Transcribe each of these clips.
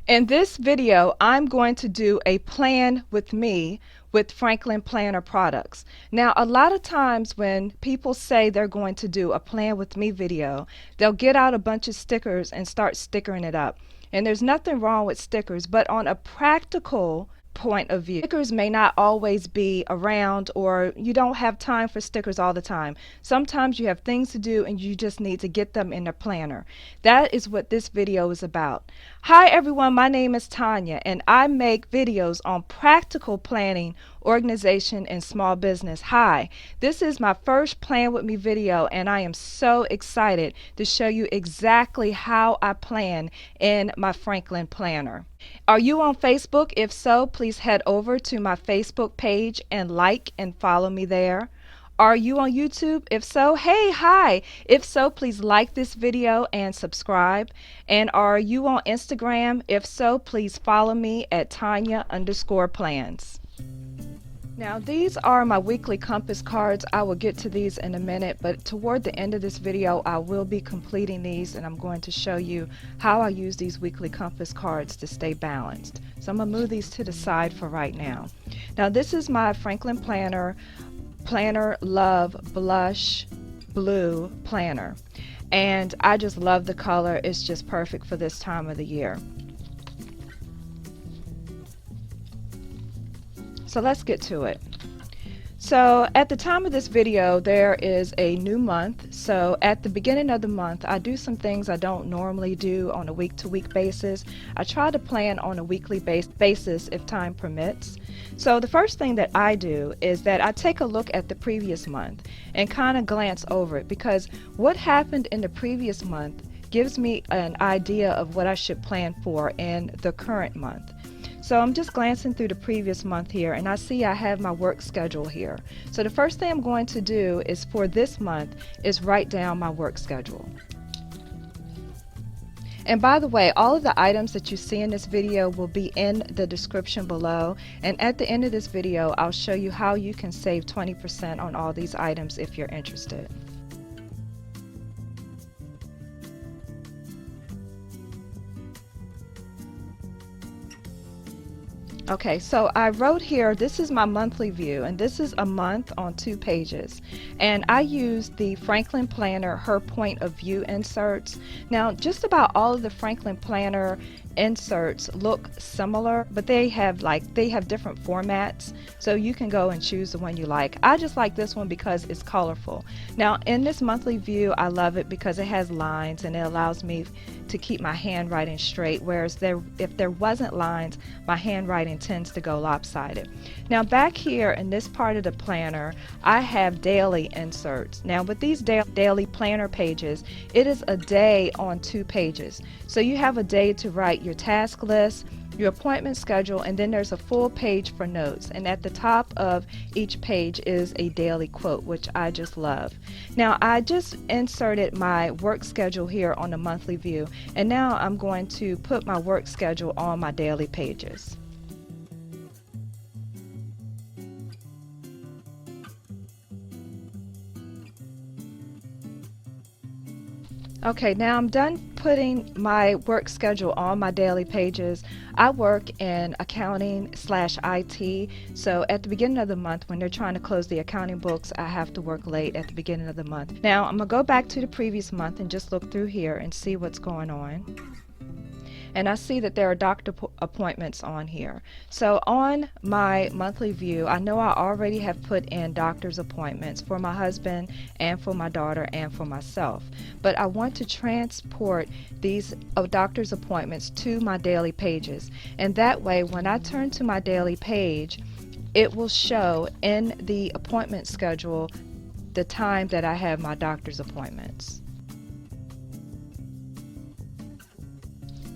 In this video, I'm going to do a plan with me with Franklin Planner products. Now, a lot of times when people say they're going to do a plan with me video, they'll get out a bunch of stickers and start stickering it up. And there's nothing wrong with stickers, but on a practical point of view, stickers may not always be around, or you don't have time for stickers all the time. Sometimes you have things to do and you just need to get them in a planner. That is what this video is about. Hi everyone, my name is Tonya and I make videos on practical planning, organization, and small business. Hi, this is my first Plan With Me video and I am so excited to show you exactly how I plan in my Franklin Planner. Are you on Facebook? If so, please head over to my Facebook page and like and follow me there. Are you on YouTube? If so, hey, hi. If so, please like this video and subscribe. And are you on Instagram? If so, please follow me at Tonya_plans. Now these are my weekly compass cards. I will get to these in a minute, but toward the end of this video I will be completing these and I'm going to show you how I use these weekly compass cards to stay balanced. So I'm going to move these to the side for right now. Now this is my Franklin Planner Love Blush Blue Planner, and I just love the color. It's just perfect for this time of the year. So let's get to it. So at the time of this video there is a new month, so at the beginning of the month I do some things I don't normally do on a week-to-week basis. I try to plan on a weekly basis if time permits. So the first thing that I do is that I take a look at the previous month and kind of glance over it, because what happened in the previous month gives me an idea of what I should plan for in the current month. So I'm just glancing through the previous month here and I see I have my work schedule here. So the first thing I'm going to do is for this month is write down my work schedule. And by the way, all of the items that you see in this video will be in the description below, and at the end of this video I'll show you how you can save 20% on all these items if you're interested. Okay, so I wrote here, this is my monthly view, and this is a month on 2 pages. And I used the Franklin Planner Her Point of View inserts. Now, just about all of the Franklin Planner inserts look similar, but they have different formats, so you can go and choose the one you like. I just like this one because it's colorful. Now, in this monthly view, I love it because it has lines and it allows me to keep my handwriting straight, whereas if there wasn't lines, my handwriting tends to go lopsided. Now back here in this part of the planner, I have daily inserts. Now with these daily planner pages, it is a day on 2 pages. So you have a day to write your task list, your appointment schedule, and then there's a full page for notes, and at the top of each page is a daily quote, which I just love. Now I just inserted my work schedule here on the monthly view, and now I'm going to put my work schedule on my daily pages. Okay, now I'm done putting my work schedule on my daily pages. I work in accounting/IT, so at the beginning of the month when they're trying to close the accounting books, I have to work late at the beginning of the month. Now I'm going to go back to the previous month and just look through here and see what's going on. And I see that there are doctor appointments on here. So on my monthly view, I know I already have put in doctor's appointments for my husband and for my daughter and for myself. But I want to transport these doctor's appointments to my daily pages. And that way, when I turn to my daily page, it will show in the appointment schedule the time that I have my doctor's appointments.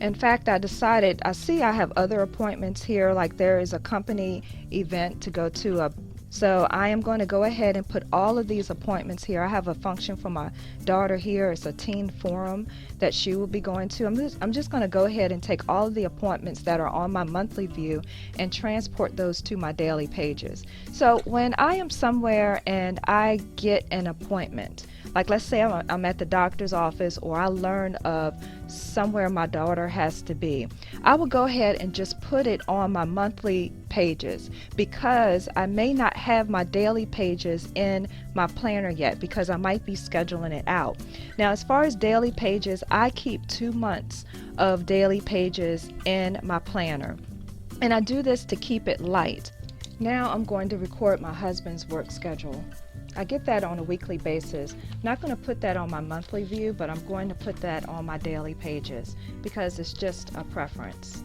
In fact, I decided, I see I have other appointments here, like there is a company event to go to, so I am going to go ahead and put all of these appointments here. I have a function for my daughter here. It's a teen forum that she will be going to. I'm just going to go ahead and take all of the appointments that are on my monthly view and transport those to my daily pages. So when I am somewhere and I get an appointment, Like, let's say I'm at the doctor's office, or I learn of somewhere my daughter has to be. I will go ahead and just put it on my monthly pages, because I may not have my daily pages in my planner yet, because I might be scheduling it out. Now, as far as daily pages, I keep 2 months of daily pages in my planner, and I do this to keep it light. Now I'm going to record my husband's work schedule. I get that on a weekly basis. I'm not going to put that on my monthly view, but I'm going to put that on my daily pages because it's just a preference.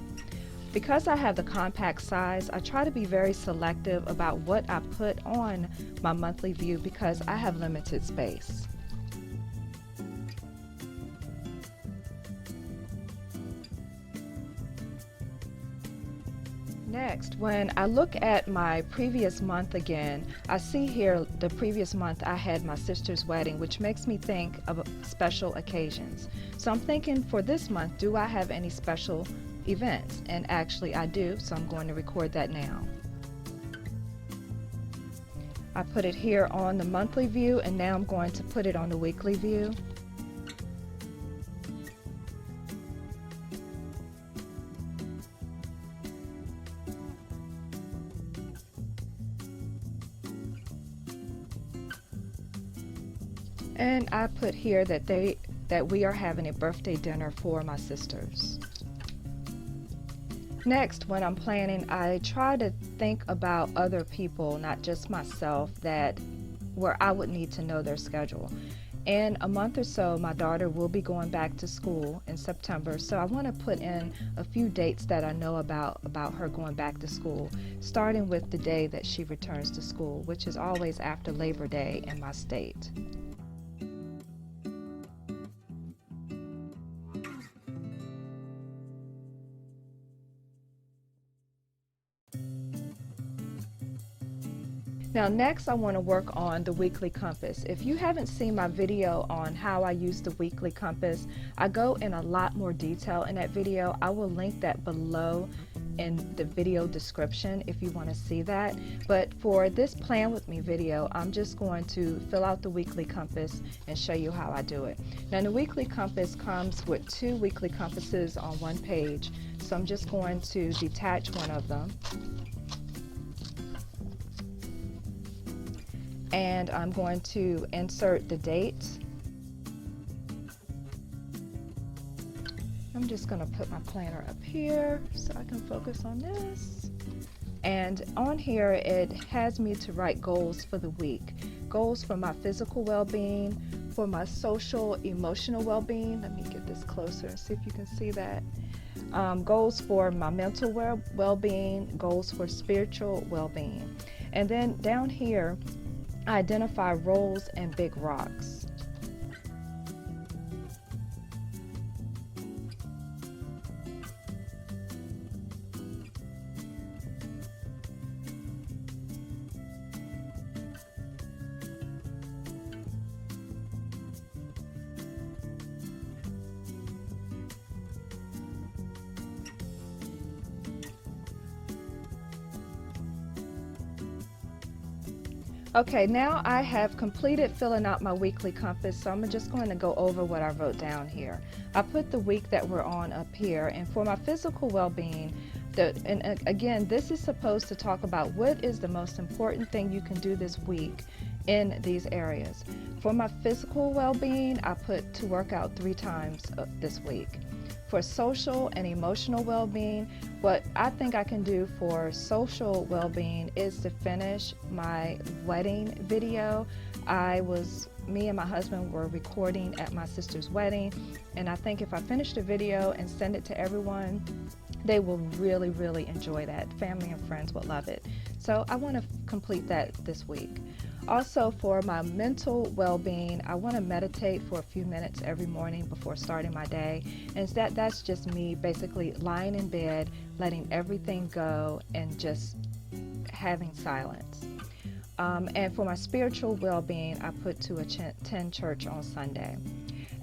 Because I have the compact size, I try to be very selective about what I put on my monthly view because I have limited space. Next, when I look at my previous month again, I see here the previous month I had my sister's wedding, which makes me think of special occasions. So I'm thinking, for this month, do I have any special events? And actually I do, so I'm going to record that now. I put it here on the monthly view, and now I'm going to put it on the weekly view. And I put here that we are having a birthday dinner for my sisters. Next, when I'm planning, I try to think about other people, not just myself, where I would need to know their schedule. In a month or so, my daughter will be going back to school in September, so I want to put in a few dates that I know about her going back to school, starting with the day that she returns to school, which is always after Labor Day in my state. Now next, I want to work on the weekly compass. If you haven't seen my video on how I use the weekly compass, I go in a lot more detail in that video. I will link that below in the video description if you want to see that. But for this Plan With Me video, I'm just going to fill out the weekly compass and show you how I do it. Now the weekly compass comes with 2 weekly compasses on one page, so I'm just going to detach one of them. And I'm going to insert the date. I'm just going to put my planner up here so I can focus on this. And on here, it has me to write goals for the week. Goals for my physical well-being, for my social, emotional well-being. Let me get this closer and see if you can see that. Goals for my mental well-being, goals for spiritual well-being. And then down here, I identify roles and big rocks. Okay, now I have completed filling out my weekly compass, so I'm just going to go over what I wrote down here. I put the week that we're on up here, and for my physical well-being, and again, this is supposed to talk about what is the most important thing you can do this week in these areas. For my physical well-being, I put to work out 3 times this week. For social and emotional well-being, what I think I can do for social well-being is to finish my wedding video. Me and my husband were recording at my sister's wedding, and I think if I finish the video and send it to everyone, they will really, really enjoy that. Family and friends will love it. So I want to complete that this week. Also, for my mental well-being, I want to meditate for a few minutes every morning before starting my day. And that's just me basically lying in bed, letting everything go, and just having silence. And for my spiritual well-being, I put to attend church on Sunday.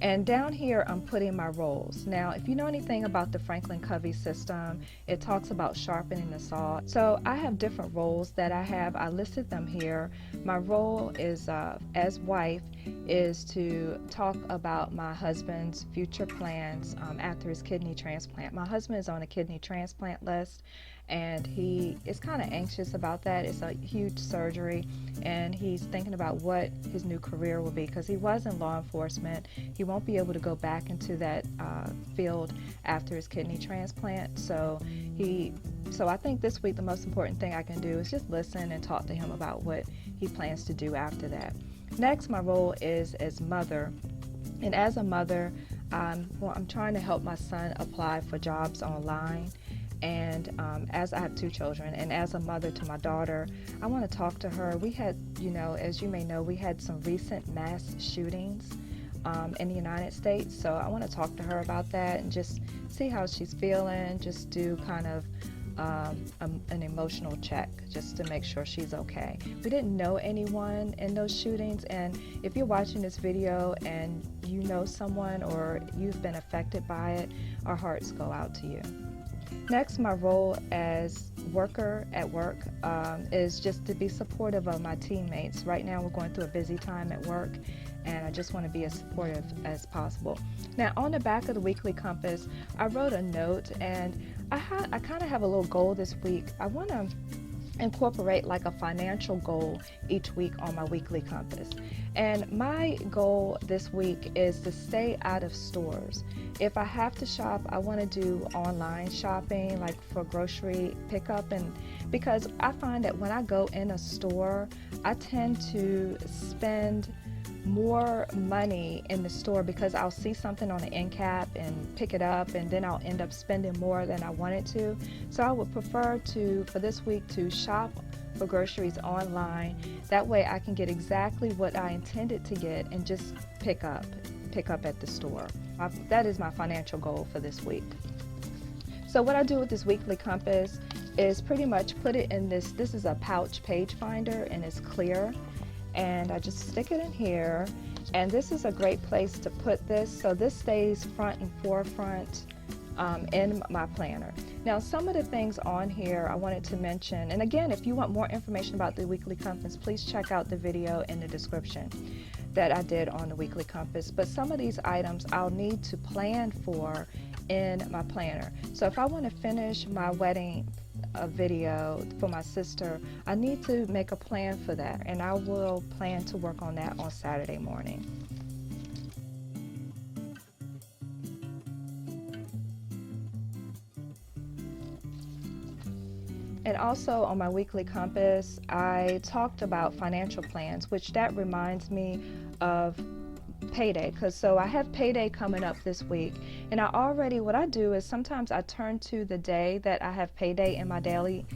And down here, I'm putting my roles. Now, if you know anything about the Franklin Covey system, it talks about sharpening the saw. So I have different roles that I have. I listed them here. My role is as wife, is to talk about my husband's future plans after his kidney transplant. My husband is on a kidney transplant list, and he is kind of anxious about that. It's a huge surgery, and he's thinking about what his new career will be because he was in law enforcement. He won't be able to go back into that field after his kidney transplant. So I think this week the most important thing I can do is just listen and talk to him about what he plans to do after that. Next, my role is as mother. And as a mother, I'm trying to help my son apply for jobs online. And as I have 2 children, and as a mother to my daughter, I want to talk to her. We had, as you may know, we had some recent mass shootings in the United States. So I want to talk to her about that and just see how she's feeling, just do kind of an emotional check just to make sure she's okay. We didn't know anyone in those shootings, and if you're watching this video and you know someone or you've been affected by it, our hearts go out to you. Next, my role as worker at work is just to be supportive of my teammates. Right now we're going through a busy time at work, and I just want to be as supportive as possible. Now, on the back of the weekly compass, I wrote a note, and I kind of have a little goal this week. I want to incorporate like a financial goal each week on my weekly compass. And my goal this week is to stay out of stores. If I have to shop, I want to do online shopping, like for grocery pickup, and because I find that when I go in a store, I tend to spend more money in the store because I'll see something on the end cap and pick it up, and then I'll end up spending more than I wanted to. So I would prefer for this week to shop for groceries online. That way I can get exactly what I intended to get and just pick up at the store. That is my financial goal for this week. So what I do with this weekly compass is pretty much put it in this is a pouch page finder, and it's clear. And I just stick it in here, and this is a great place to put this, so this stays front and forefront in my planner. Now, some of the things on here I wanted to mention, and again, if you want more information about the weekly compass, please check out the video in the description that I did on the weekly compass. But some of these items I'll need to plan for in my planner. So if I want to finish my wedding video for my sister, I need to make a plan for that, and I will plan to work on that on Saturday morning. And also on my weekly compass, I talked about financial plans, which that reminds me of payday, because so I have payday coming up this week, and what I do is sometimes I turn to the day that I have payday in my daily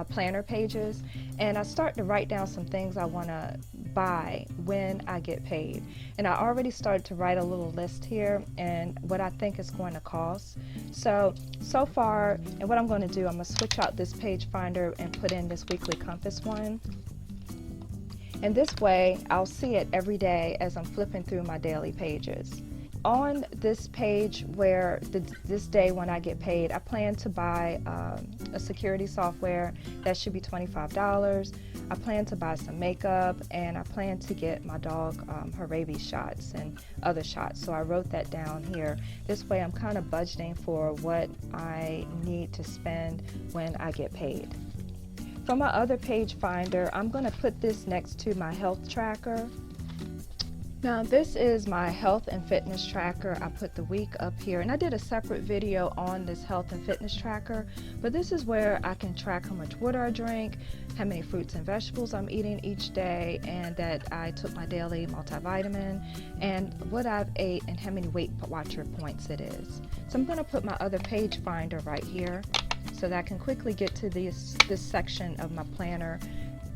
planner pages, and I start to write down some things I want to buy when I get paid. And I already started to write a little list here and what I think it's going to cost. So far, and what I'm going to do, I'm going to switch out this page finder and put in this weekly compass one. And this way, I'll see it every day as I'm flipping through my daily pages. On this page where this day when I get paid, I plan to buy a security software that should be $25. I plan to buy some makeup, and I plan to get my dog her rabies shots and other shots. So I wrote that down here. This way I'm kind of budgeting for what I need to spend when I get paid. For my other page finder, I'm going to put this next to my health tracker. Now this is my health and fitness tracker. I put the week up here, and I did a separate video on this health and fitness tracker, but this is where I can track how much water I drink, how many fruits and vegetables I'm eating each day, and that I took my daily multivitamin, and what I've ate, and how many Weight Watcher points it is. So I'm going to put my other page finder right here, so that I can quickly get to this section of my planner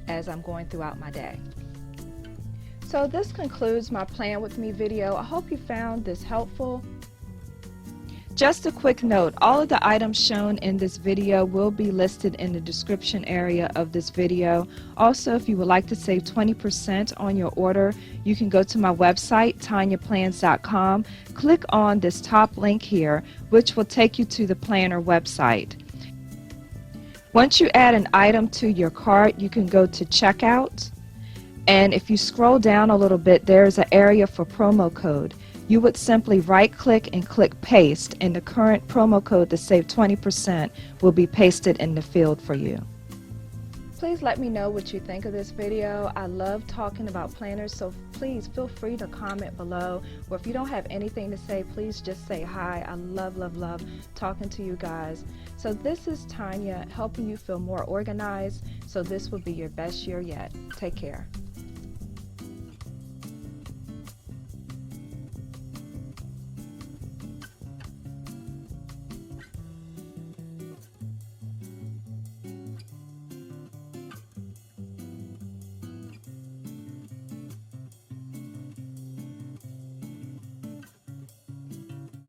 as I'm going throughout my day. So this concludes my Plan With Me video. I hope you found this helpful. Just a quick note, all of the items shown in this video will be listed in the description area of this video. Also, if you would like to save 20% on your order, you can go to my website, TonyaPlans.com, click on this top link here, which will take you to the planner website. Once you add an item to your cart, you can go to checkout, And if you scroll down a little bit, there's an area for promo code. You would simply right click and click paste, and the current promo code to save 20% will be pasted in the field for you. Please let me know what you think of this video. I love talking about planners, so please feel free to comment below. Or if you don't have anything to say, please just say hi. I love talking to you guys. So this is Tonya helping you feel more organized, so this will be your best year yet. Take care.